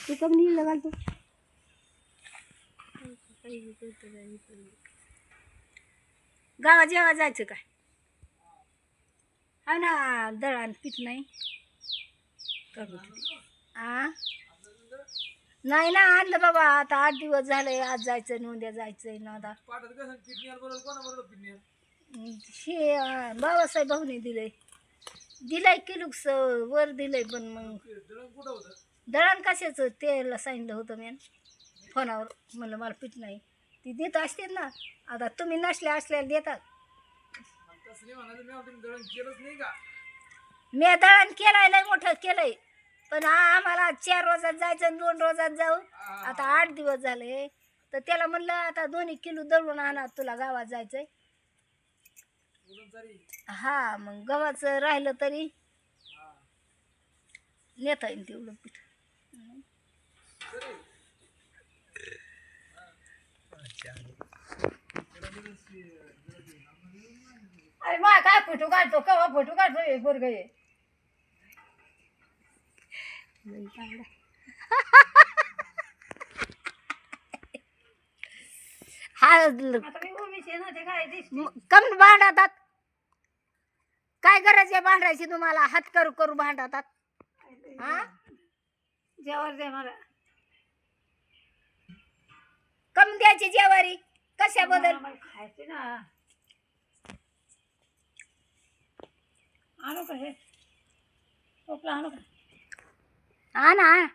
तू कम नील घालतो गावात जेव्हा जायचं काय हा ना दळण पीठ नाही आ नाही ना आणलं बाबा आता 8 दिवस झाले आज जायचं ना उद्या जायचंय ना आता हे बाबासाहेब भाऊने दिलंय किलूकस वर दिलंय पण मग दळण कशाचं तेला सांगितलं होतं मी फोनावर म्हणलं मला पीठ नाही ती देत असते ना आता तुम्ही नसल्या असल्याला देतात मी दळण केलंय लय मोठं केलंय पण आम्हाला 4 रोजात जायचं आणि 2 रोजात जाऊ आता 8 दिवस झाले तर त्याला म्हणलं आता 2 किलो दळून आणा तुला गावात जायचंय हा मग गव्हाचं राहिलं तरी नेता येईल तेवढं पीठ अरे मा काय फोटो काढतो केव्हा फोटो काढतो हे पोरग हे हा कम भांडतात काय गरज आहे भांडायची तुम्हाला हात करू करू भांडतात हा जेवार दे मला कम द्यायची जेवारी कशाबद्दल खायचे ना आणू का हे टोपला आणू का आणा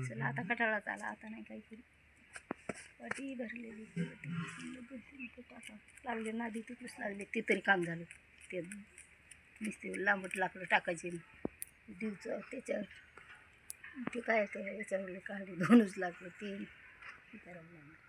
चला आता कटाळाच आला आता नाही काही करू वाटी भरलेली लागले नादी तिकडेच लागले ते तरी काम झालं ते नुसते लांबट लाकडं टाकायचे दिवचं त्याच्यावर ते काय ते याच्यावर काढले 2च लागलं ते करावं लागलं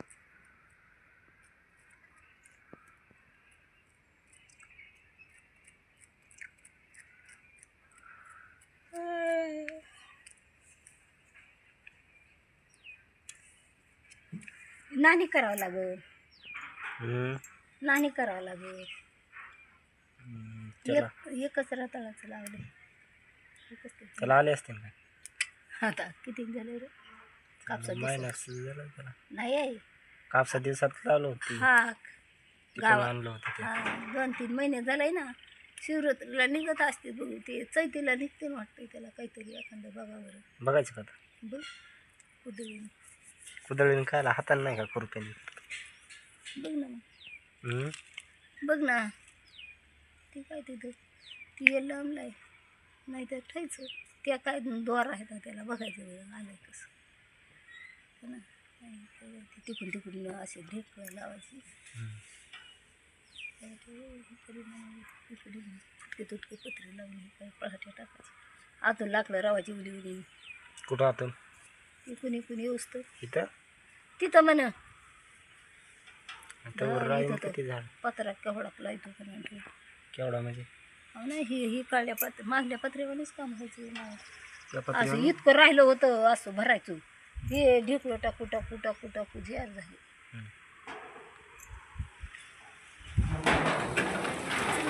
नाणी करावं लागेल नाणी करावं लागेल एकच रताळाचं लावले त्याला आले असतील का आता किती झाले रे कापसा नाही आहे कापसा दिवसात लावलं होती हा गावात आणलं होतं हा 2-3 महिने झाले ना शिवरात्रीला निघत असते बघू ते चैतीला निघते वाटतं त्याला काहीतरी एखादं बघावर बघायचं का बघ कुदळीने कुदळीने खायला हाताने नाही का खुरप्याने बघ ना मग बघ ना ते काय तिथं ती लांबला आहे नाही तर ठेवायचं त्या काय द्वार आहेत त्याला बघायचं वेळ आलं कसं ना तिकडून तिकडून असे ढेक लावायची तुटके तुटके पत्रे लावून काय पळाट्या टाकायचे आतून लाकडं रावायची उली उली कुठं आतून ते कुणी कुणी येऊस तर इथं तिथं म्हण किती झाड पत्रा केवढा लायतो का नाही केवढा म्हणजे नाही ही काढल्या मागल्या पत्र्यावानीच काम व्हायचं असं इतकं राहिलं होतं असं भरायचं हे ढिकलं टाकू टाकू टाकू टाकू झेर झाली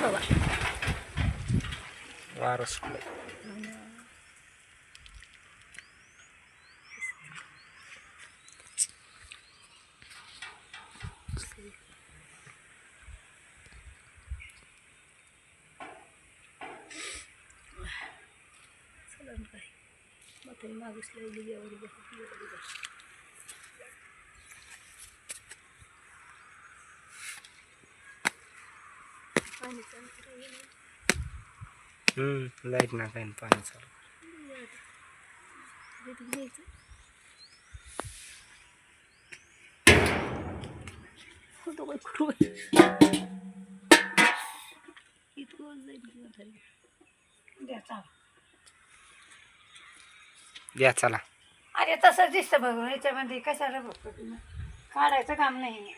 बाबा वारस काय मग तरी मागूस लागली यावर पाणी लाईट ना काही पाणी चालू घ्यायचं होतो काय करू इतकं जाईल द्या चला अरे तसंच दिसतं बघ ह्याच्यामध्ये कशाला बघतो तुम्ही काढायचं काम नाही